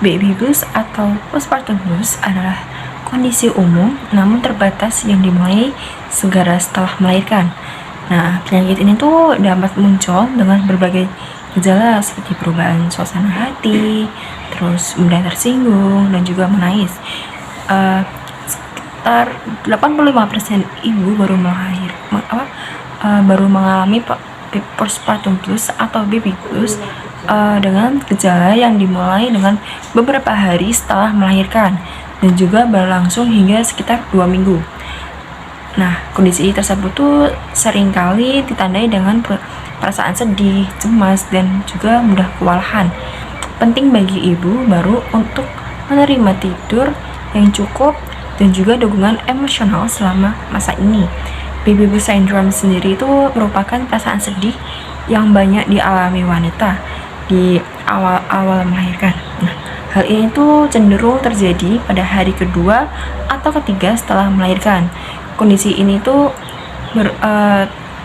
Baby blues atau postpartum blues adalah kondisi umum namun terbatas yang dimulai segera setelah melahirkan. Nah, penyakit ini tuh dapat muncul dengan berbagai gejala seperti perubahan suasana hati, terus mudah tersinggung, dan juga menangis. Sekitar 85% ibu baru mengalami postpartum blues atau baby blues dengan gejala yang dimulai dengan beberapa hari setelah melahirkan dan juga berlangsung hingga sekitar 2 minggu. Nah, kondisi tersebut tuh seringkali ditandai dengan perasaan sedih, cemas, dan juga mudah kewalahan. Penting bagi ibu baru untuk menerima tidur yang cukup dan juga dukungan emosional selama masa ini. Baby blues syndrome sendiri itu merupakan perasaan sedih yang banyak dialami wanita di awal-awal melahirkan. Nah, hal ini tuh cenderung terjadi pada hari kedua atau ketiga setelah melahirkan. Kondisi ini tuh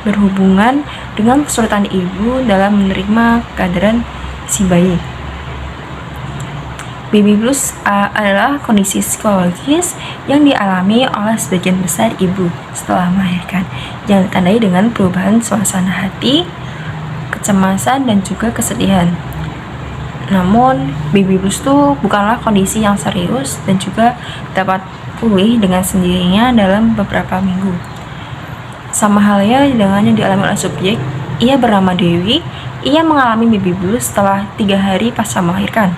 berhubungan dengan kesulitan ibu dalam menerima kehadiran si bayi. Baby blues adalah kondisi psikologis yang dialami oleh sebagian besar ibu setelah melahirkan, yang ditandai dengan perubahan suasana hati, kecemasan, dan juga kesedihan. Namun, baby blues itu bukanlah kondisi yang serius dan juga dapat pulih dengan sendirinya dalam beberapa minggu. Sama halnya dengan yang dialami oleh subjek, ia bernama Dewi. Ia mengalami baby blues setelah 3 hari pasca melahirkan.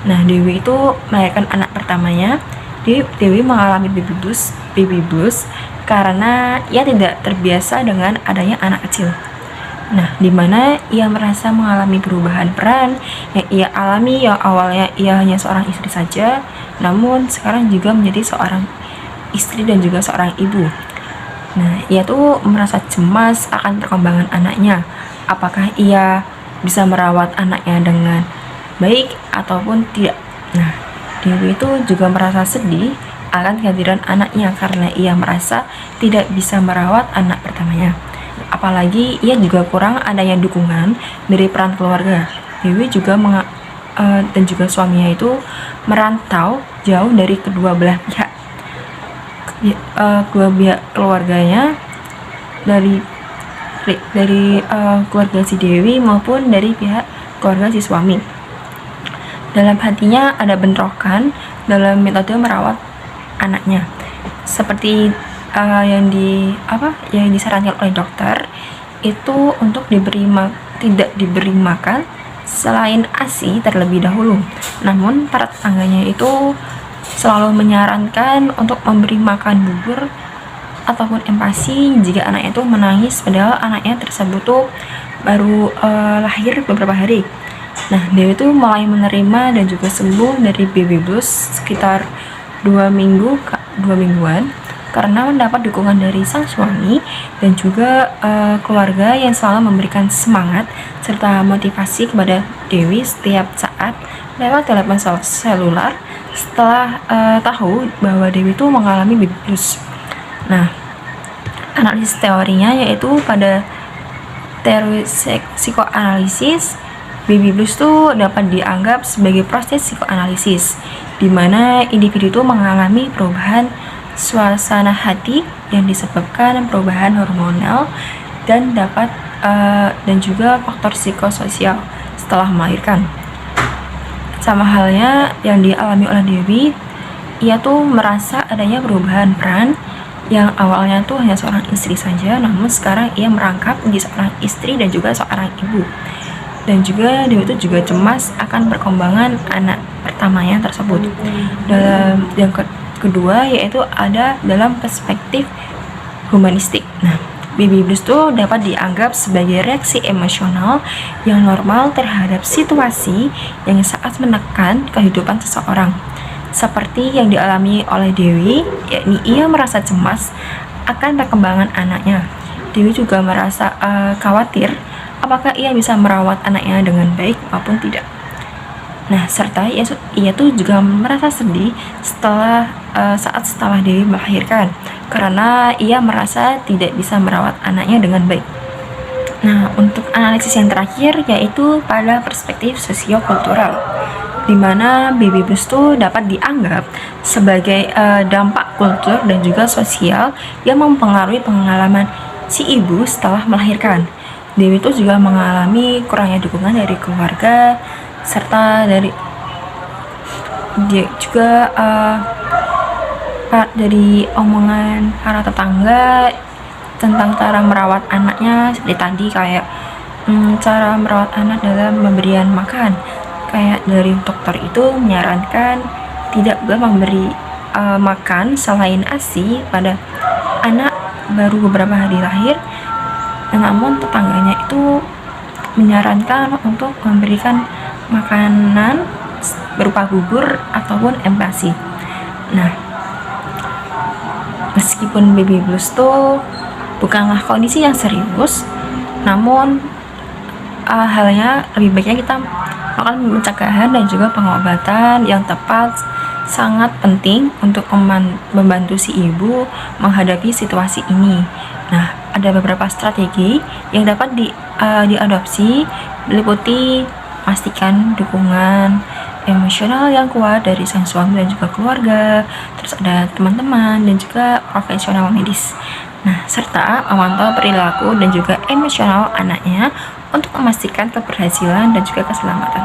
Nah, Dewi itu melahirkan anak pertamanya. Dewi mengalami baby blues karena ia tidak terbiasa dengan adanya anak kecil. Nah, di mana ia merasa mengalami perubahan peran yang ia alami, yang awalnya ia hanya seorang istri saja, namun sekarang juga menjadi seorang istri dan juga seorang ibu. Nah, ia tuh merasa cemas akan perkembangan anaknya. Apakah ia bisa merawat anaknya dengan baik ataupun tidak. Nah, Dewi itu juga merasa sedih akan kehadiran anaknya karena ia merasa tidak bisa merawat anak pertamanya. Apalagi ia juga kurang adanya dukungan dari peran keluarga. Dewi juga dan juga suaminya itu merantau jauh dari kedua belah pihak. Kedua pihak keluarganya dari keluarga si Dewi maupun dari pihak keluarga si suami. Dalam hatinya ada bentrokan dalam metode merawat anaknya. Seperti yang disarankan oleh dokter itu untuk tidak diberi makan selain ASI terlebih dahulu. Namun para tetangganya itu selalu menyarankan untuk memberi makan bubur ataupun empasi jika anaknya itu menangis, padahal anaknya tersebut tuh baru lahir beberapa hari. Nah, Dewi itu mulai menerima dan juga sembuh dari baby blues sekitar 2 mingguan karena mendapat dukungan dari sang suami dan juga keluarga yang selalu memberikan semangat serta motivasi kepada Dewi setiap saat lewat telepon selular setelah tahu bahwa Dewi itu mengalami baby blues. Nah, analisis teorinya yaitu pada teori psikoanalisis, baby blues itu dapat dianggap sebagai proses psikoanalisis di mana individu itu mengalami perubahan suasana hati yang disebabkan perubahan hormonal dan juga faktor psikososial setelah melahirkan. Sama halnya yang dialami oleh Dewi, ia tuh merasa adanya perubahan peran yang awalnya tuh hanya seorang istri saja, namun sekarang ia merangkap menjadi seorang istri dan juga seorang ibu. Dan juga Dewi itu juga cemas akan perkembangan anak pertamanya tersebut. Dalam yang kedua yaitu ada dalam perspektif humanistik. Nah, baby blues itu dapat dianggap sebagai reaksi emosional yang normal terhadap situasi yang sangat menekan kehidupan seseorang. Seperti yang dialami oleh Dewi, yakni ia merasa cemas akan perkembangan anaknya. Dewi juga merasa khawatir apakah ia bisa merawat anaknya dengan baik maupun tidak. Nah, serta ia tuh juga merasa sedih saat setelah Dewi melahirkan karena ia merasa tidak bisa merawat anaknya dengan baik. Nah, untuk analisis yang terakhir yaitu pada perspektif sosiokultural. di mana baby blues itu dapat dianggap sebagai dampak kultur dan juga sosial yang mempengaruhi pengalaman si ibu setelah melahirkan. Dewi itu juga mengalami kurangnya dukungan dari keluarga serta dia juga dari omongan para tetangga tentang cara merawat anaknya, seperti tadi kayak cara merawat anak dalam pemberian makan. Kayak dari dokter itu menyarankan tidak boleh memberi makan selain ASI pada anak baru beberapa hari lahir, namun tetangganya itu menyarankan untuk memberikan makanan berupa bubur ataupun MPASI. Nah, meskipun baby blues itu bukanlah kondisi yang serius, namun halnya lebih baiknya kita melakukan pencegahan dan juga pengobatan yang tepat sangat penting untuk membantu si ibu menghadapi situasi ini. Nah, ada beberapa strategi yang dapat diadopsi, meliputi pastikan dukungan emosional yang kuat dari sang suami dan juga keluarga, terus ada teman-teman dan juga profesional medis. Nah, serta memantau perilaku dan juga emosional anaknya untuk memastikan keberhasilan dan juga keselamatan.